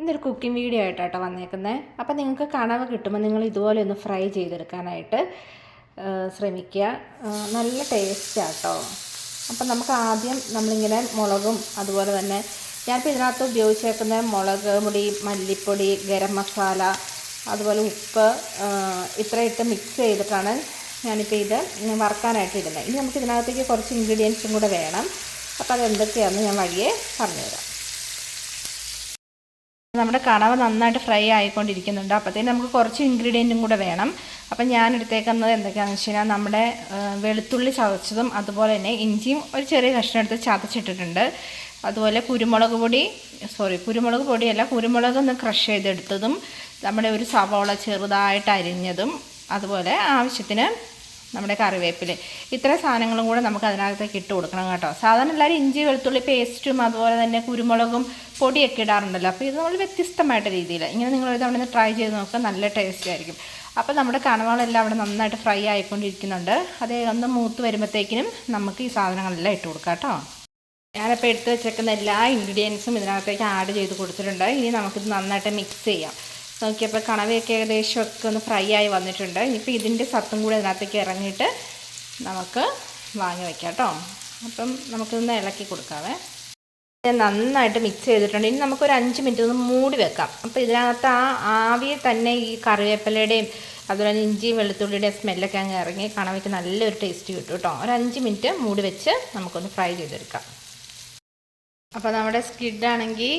ഇന്നൊരു cooking video ആയിട്ടാട്ടോ വന്നേക്കുന്നത്. അപ്പോൾ നിങ്ങൾക്ക് കണവ കിട്ടുമ്പോൾ നിങ്ങൾ ഇതുപോലെ ഒന്ന് ഫ്രൈ ചെയ്തെടുക്കാനായിട്ട് ശ്രമിക്കുക. നല്ല ടേസ്റ്റാട്ടോ. അപ്പം നമുക്ക് ആദ്യം നമ്മളിങ്ങനെ മുളകും അതുപോലെ തന്നെ ഞാനിപ്പോൾ ഇതിനകത്ത് ഉപയോഗിച്ചേക്കുന്ന മുളക് പൊടി, മല്ലിപ്പൊടി, ഗരം മസാല, അതുപോലെ ഉപ്പ് ഇത്ര ഇട്ട് മിക്സ് ചെയ്തിട്ടാണ് ഞാനിപ്പോൾ ഇത് വറുക്കാനായിട്ട് ഇടുന്നത്. ഇനി നമുക്ക് ഇതിനകത്തേക്ക് കുറച്ച് ഇൻഗ്രീഡിയൻസും കൂടെ വേണം. അപ്പോൾ അതെന്തൊക്കെയാണെന്ന് ഞാൻ വഴിയെ പറഞ്ഞുതരാം. നമ്മുടെ കണവ നന്നായിട്ട് ഫ്രൈ ആയിക്കൊണ്ടിരിക്കുന്നുണ്ട്. അപ്പോഴത്തേന് നമുക്ക് കുറച്ച് ഇൻഗ്രീഡിയൻറ്റും കൂടെ വേണം. അപ്പം ഞാൻ എടുത്തേക്കുന്നത് എന്തൊക്കെയാണെന്ന് വെച്ച് കഴിഞ്ഞാൽ നമ്മുടെ വെളുത്തുള്ളി ചതച്ചതും അതുപോലെ തന്നെ ഇഞ്ചിയും ഒരു ചെറിയ കഷ്ണം എടുത്ത് ചതച്ചിട്ടിട്ടുണ്ട്. അതുപോലെ കുരുമുളക് പൊടിയല്ല, കുരുമുളക് ഒന്ന് ക്രഷ് ചെയ്തെടുത്തതും, നമ്മുടെ ഒരു സവോള ചെറുതായിട്ട് അരിഞ്ഞതും, അതുപോലെ ആവശ്യത്തിന് നമ്മുടെ കറിവേപ്പില, ഇത്ര സാധനങ്ങളും കൂടെ നമുക്ക് അതിനകത്തേക്ക് ഇട്ട് കൊടുക്കണം കേട്ടോ. സാധാരണ എല്ലാവരും ഇഞ്ചി വെളുത്തുള്ളി പേസ്റ്റും അതുപോലെ തന്നെ കുരുമുളകും പൊടിയൊക്കെ ഇടാറുണ്ടല്ലോ. അപ്പോൾ ഇത് നമ്മൾ വ്യത്യസ്തമായിട്ട് രീതിയിൽ ഇങ്ങനെ നിങ്ങൾ ഇത് അവിടെ നിന്ന് ട്രൈ ചെയ്ത് നോക്കുക, നല്ല ടേസ്റ്റ് ആയിരിക്കും. അപ്പോൾ നമ്മുടെ കണവകളെല്ലാം അവിടെ നന്നായിട്ട് ഫ്രൈ ആയിക്കൊണ്ടിരിക്കുന്നുണ്ട്. അതേ ഒന്ന് മൂത്ത് വരുമ്പോഴത്തേക്കിനും നമുക്ക് ഈ സാധനങ്ങളെല്ലാം ഇട്ട് കൊടുക്കാം കേട്ടോ. ഞാനിപ്പോൾ എടുത്ത് വെച്ചേക്കുന്ന എല്ലാ ഇൻഗ്രീഡിയൻസും ഇതിനകത്തേക്ക് ആഡ് ചെയ്ത് കൊടുത്തിട്ടുണ്ട്. ഇനി നമുക്കിത് നന്നായിട്ട് മിക്സ് ചെയ്യാം. നോക്കിയപ്പോൾ കണവയൊക്കെ ഏകദേശമൊക്കെ ഒന്ന് ഫ്രൈ ആയി വന്നിട്ടുണ്ട്. ഇനിയിപ്പോൾ ഇതിൻ്റെ സത്തും കൂടെ ഇതിനകത്തേക്ക് ഇറങ്ങിയിട്ട് നമുക്ക് വാങ്ങി വയ്ക്കാം കേട്ടോ. അപ്പം നമുക്കിതൊന്ന് ഇളക്കി കൊടുക്കാവേ. നന്നായിട്ട് മിക്സ് ചെയ്തിട്ടുണ്ട്. ഇനി നമുക്കൊരു 5 മിനിറ്റ് ഒന്ന് മൂടി വെക്കാം. അപ്പോൾ ഇതിനകത്ത് ആവിയെ തന്നെ ഈ കറിവേപ്പിലയുടെയും അതുപോലെ ഇഞ്ചിയും വെളുത്തുള്ളിയുടെയും സ്മെല്ലൊക്കെ അങ്ങ് ഇറങ്ങി കണവയ്ക്ക് നല്ലൊരു ടേസ്റ്റ് കിട്ടും കേട്ടോ. ഒരു 5 മിനിറ്റ് മൂടി വെച്ച് നമുക്കൊന്ന് ഫ്രൈ ചെയ്തെടുക്കാം. അപ്പോൾ നമ്മുടെ സ്കിഡാണെങ്കിൽ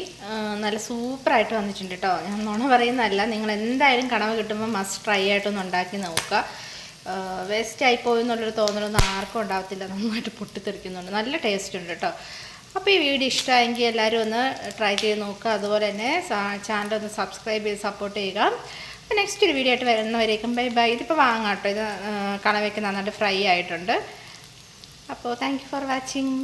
നല്ല സൂപ്പറായിട്ട് വന്നിട്ടുണ്ട് കേട്ടോ. ഞാൻ നുണ പറയുന്നതല്ല, നിങ്ങൾ എന്തായാലും കണവ കിട്ടുമ്പോൾ മസ്റ്റ് ട്രൈ ആയിട്ടൊന്ന് ഉണ്ടാക്കി നോക്കുക. വേസ്റ്റ് ആയിപ്പോയി എന്നുള്ളൊരു തോന്നലൊന്നും ആർക്കും ഉണ്ടാകത്തില്ല. നന്നായിട്ട് പൊട്ടിത്തെറിക്കുന്നുണ്ട്, നല്ല ടേസ്റ്റ് ഉണ്ട് കേട്ടോ. അപ്പോൾ ഈ വീഡിയോ ഇഷ്ടമായെങ്കിൽ എല്ലാവരും ഒന്ന് ട്രൈ ചെയ്ത് നോക്കുക. അതുപോലെ തന്നെ ചാനൽ ഒന്ന് സബ്സ്ക്രൈബ് ചെയ്ത് സപ്പോർട്ട് ചെയ്യുക. അപ്പോൾ നെക്സ്റ്റ് ഒരു വീഡിയോ ആയിട്ട് വരുന്നവരേക്കും ബൈ ബൈ. ഇതിപ്പോൾ വാങ്ങാം കേട്ടോ. ഇത് കണവയ്ക്ക് നന്നായിട്ട് ഫ്രൈ ആയിട്ടുണ്ട്. അപ്പോൾ താങ്ക് യു ഫോർ വാച്ചിങ്.